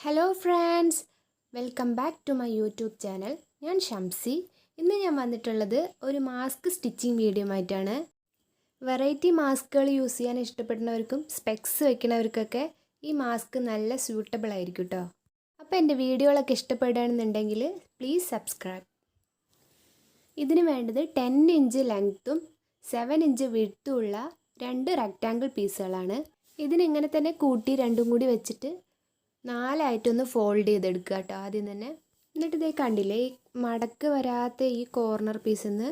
Hello friends, welcome back to my YouTube channel. ഞാൻ ഷംസി. ഇന്ന് ഞാൻ വന്നിട്ടുള്ളത് ഒരു മാസ്ക് സ്റ്റിച്ചിങ് വീഡിയോ ആയിട്ടാണ്. വെറൈറ്റി മാസ്കുകൾ യൂസ് ചെയ്യാൻ ഇഷ്ടപ്പെടുന്നവർക്കും സ്പെക്സ് വെക്കുന്നവർക്കൊക്കെ ഈ മാസ്ക് നല്ല സ്യൂട്ടബിൾ ആയിരിക്കും കേട്ടോ. അപ്പോൾ എൻ്റെ വീഡിയോകളൊക്കെ ഇഷ്ടപ്പെടുകയാണെന്നുണ്ടെങ്കിൽ പ്ലീസ് സബ്സ്ക്രൈബ്. ഇതിന് വേണ്ടത് 10 ഇഞ്ച് ലെങ്ത്തും 7 ഇഞ്ച് വിഡ്ത്തും ഉള്ള 2 റെക്റ്റാങ്കിൾ പീസുകളാണ്. ഇതിനിങ്ങനെ തന്നെ കൂട്ടി രണ്ടും കൂടി വെച്ചിട്ട് 4 ഫോൾഡ് ചെയ്തെടുക്കുക കേട്ടോ ആദ്യം തന്നെ. എന്നിട്ട് ഇതേ കണ്ടില്ലേ, ഈ മടക്ക് വരാത്ത ഈ കോർണർ പീസിൽ നിന്ന്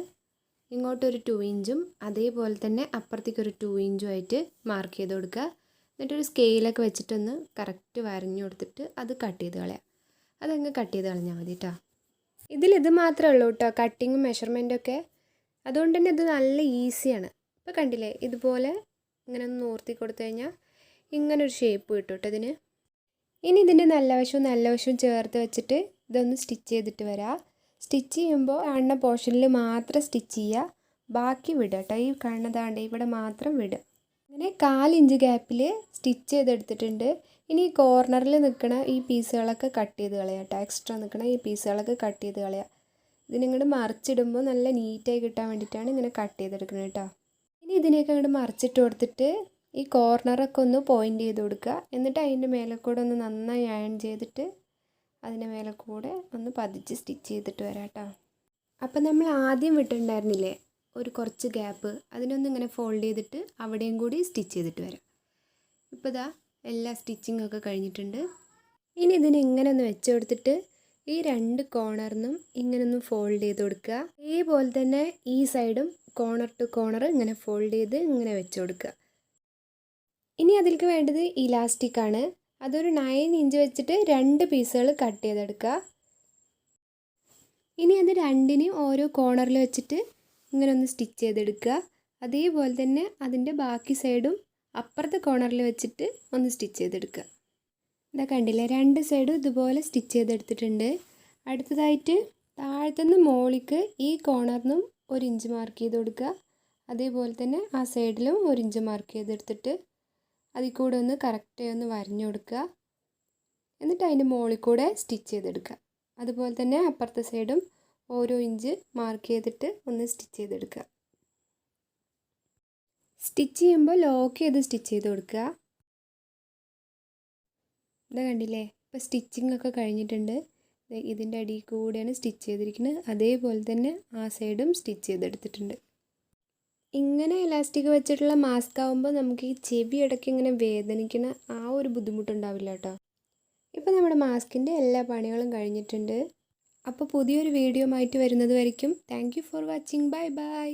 ഇങ്ങോട്ടൊരു 2 ഇഞ്ചും അതേപോലെ തന്നെ അപ്പുറത്തേക്കൊരു 2 ഇഞ്ചും ആയിട്ട് മാർക്ക് ചെയ്ത് കൊടുക്കുക. എന്നിട്ടൊരു സ്കെയിലൊക്കെ വെച്ചിട്ടൊന്ന് കറക്റ്റ് വരഞ്ഞു കൊടുത്തിട്ട് അത് കട്ട് ചെയ്ത് കളയാം. അതങ്ങ് കട്ട് ചെയ്ത് കളഞ്ഞാൽ മതി കേട്ടോ. ഇതിലിത് മാത്രമേ ഉള്ളൂ കേട്ടോ കട്ടിങ്ങും മെഷർമെൻറ്റും ഒക്കെ. അതുകൊണ്ട് തന്നെ ഇത് നല്ല ഈസിയാണ്. ഇപ്പോൾ കണ്ടില്ലേ, ഇതുപോലെ ഇങ്ങനെ ഒന്ന് നൂർത്തി കൊടുത്തു കഴിഞ്ഞാൽ ഇങ്ങനൊരു ഷേപ്പ് കിട്ടും കേട്ടോ ഇതിന്. ഇനി ഇതിൻ്റെ നല്ല വശവും ചേർത്ത് വെച്ചിട്ട് ഇതൊന്ന് സ്റ്റിച്ച് ചെയ്തിട്ട് വരാം. സ്റ്റിച്ച് ചെയ്യുമ്പോൾ കാണുന്ന പോർഷനിൽ മാത്രം സ്റ്റിച്ച് ചെയ്യുക, ബാക്കി വിടുക കേട്ടോ. ഈ കാണുന്നതാണ്ട് ഇവിടെ മാത്രം വിടുക. അങ്ങനെ 1/4 ഇഞ്ച് ഗ്യാപ്പിൽ സ്റ്റിച്ച് ചെയ്തെടുത്തിട്ടുണ്ട്. ഇനി ഈ കോർണറിൽ നിൽക്കുന്ന ഈ പീസുകളൊക്കെ കട്ട് ചെയ്ത് കളയാം കേട്ടോ. എക്സ്ട്രാ നിൽക്കുന്ന ഈ പീസുകളൊക്കെ കട്ട് ചെയ്ത് കളയാം. ഇതിനിങ്ങോട്ട് മറിച്ചിടുമ്പോൾ നല്ല നീറ്റായി കിട്ടാൻ വേണ്ടിയിട്ടാണ് ഇങ്ങനെ കട്ട് ചെയ്തെടുക്കുന്നത് കേട്ടോ. ഇനി ഇതിനെയൊക്കെ അങ്ങോട്ട് മറിച്ചിട്ട് കൊടുത്തിട്ട് ഈ കോർണറൊക്കെ ഒന്ന് പോയിൻ്റ് ചെയ്ത് കൊടുക്കുക. എന്നിട്ട് അതിൻ്റെ മേലെ കൂടെ ഒന്ന് നന്നായി അയൺ ചെയ്തിട്ട് അതിൻ്റെ മേലെ കൂടെ ഒന്ന് പതിച്ച് സ്റ്റിച്ച് ചെയ്തിട്ട് വരാം കേട്ടോ. അപ്പം നമ്മൾ ആദ്യം വിട്ടിട്ടുണ്ടായിരുന്നില്ലേ ഒരു കുറച്ച് ഗ്യാപ്പ്, അതിനൊന്ന് ഇങ്ങനെ ഫോൾഡ് ചെയ്തിട്ട് അവിടെയും കൂടി സ്റ്റിച്ച് ചെയ്തിട്ട് വരാം. ഇപ്പോൾ ഇതാ എല്ലാ സ്റ്റിച്ചിങ്ങൊക്കെ കഴിഞ്ഞിട്ടുണ്ട്. ഇനി ഇതിനെ ഇങ്ങനെ ഒന്ന് വെച്ച് കൊടുത്തിട്ട് ഈ 2 കോർണറിനും ഇങ്ങനെ ഒന്ന് ഫോൾഡ് ചെയ്ത് കൊടുക്കുക. ഇതേപോലെ തന്നെ ഈ സൈഡും കോർണർ ടു കോർണർ ഇങ്ങനെ ഫോൾഡ് ചെയ്ത് ഇങ്ങനെ വെച്ച് കൊടുക്കുക. ഇനി അതിലേക്ക് വേണ്ടത് ഇലാസ്റ്റിക്കാണ്. അതൊരു 9 ഇഞ്ച് വെച്ചിട്ട് 2 പീസുകൾ കട്ട് ചെയ്തെടുക്കുക. ഇനി അത് രണ്ടിനെയും ഓരോ കോർണറിൽ വെച്ചിട്ട് ഇങ്ങനെ ഒന്ന് സ്റ്റിച്ച് ചെയ്തെടുക്കുക. അതേപോലെ തന്നെ അതിൻ്റെ ബാക്കി സൈഡും അപ്പുറത്തെ കോർണറിൽ വെച്ചിട്ട് ഒന്ന് സ്റ്റിച്ച് ചെയ്തെടുക്കുക. ഇതാ കണ്ടില്ലേ, 2 സൈഡും ഇതുപോലെ സ്റ്റിച്ച് ചെയ്തെടുത്തിട്ടുണ്ട്. അടുത്തതായിട്ട് താഴത്തുനിന്ന് മോളിക്ക് ഈ കോർണറിനും 1 ഇഞ്ച് മാർക്ക് ചെയ്ത് കൊടുക്കുക. അതേപോലെ തന്നെ ആ സൈഡിലും 1 ഇഞ്ച് മാർക്ക് ചെയ്തെടുത്തിട്ട് അതിൽ കൂടെ ഒന്ന് കറക്റ്റായി ഒന്ന് വരഞ്ഞു കൊടുക്കുക. എന്നിട്ട് അതിൻ്റെ മുകളിൽ കൂടെ സ്റ്റിച്ച് ചെയ്തെടുക്കുക. അതുപോലെ തന്നെ അപ്പുറത്തെ സൈഡും ഓരോ ഇഞ്ച് മാർക്ക് ചെയ്തിട്ട് ഒന്ന് സ്റ്റിച്ച് ചെയ്തെടുക്കുക. സ്റ്റിച്ച് ചെയ്യുമ്പോൾ ലോക്ക് ചെയ്ത് സ്റ്റിച്ച് ചെയ്ത് കൊടുക്കുക. ഇതാ കണ്ടില്ലേ, ഇപ്പോൾ സ്റ്റിച്ചിങ് ഒക്കെ കഴിഞ്ഞിട്ടുണ്ട്. ഇതിൻ്റെ അടിയിൽ കൂടെയാണ് സ്റ്റിച്ച് ചെയ്തിരിക്കുന്നത്. അതേപോലെ തന്നെ ആ സൈഡും സ്റ്റിച്ച് ചെയ്തെടുത്തിട്ടുണ്ട്. ഇങ്ങനെ ഇലാസ്റ്റിക് വെച്ചിട്ടുള്ള മാസ്ക് ആകുമ്പോൾ നമുക്ക് ഈ ചെവി ഇടയ്ക്ക് ഇങ്ങനെ വേദനിക്കുന്ന ആ ഒരു ബുദ്ധിമുട്ടുണ്ടാവില്ല കേട്ടോ. ഇപ്പോൾ നമ്മുടെ മാസ്കിൻ്റെ എല്ലാ പണികളും കഴിഞ്ഞിട്ടുണ്ട്. അപ്പോൾ പുതിയൊരു വീഡിയോ ആയിട്ട് വരുന്നത് വരയ്ക്കും thank you for watching. Bye bye.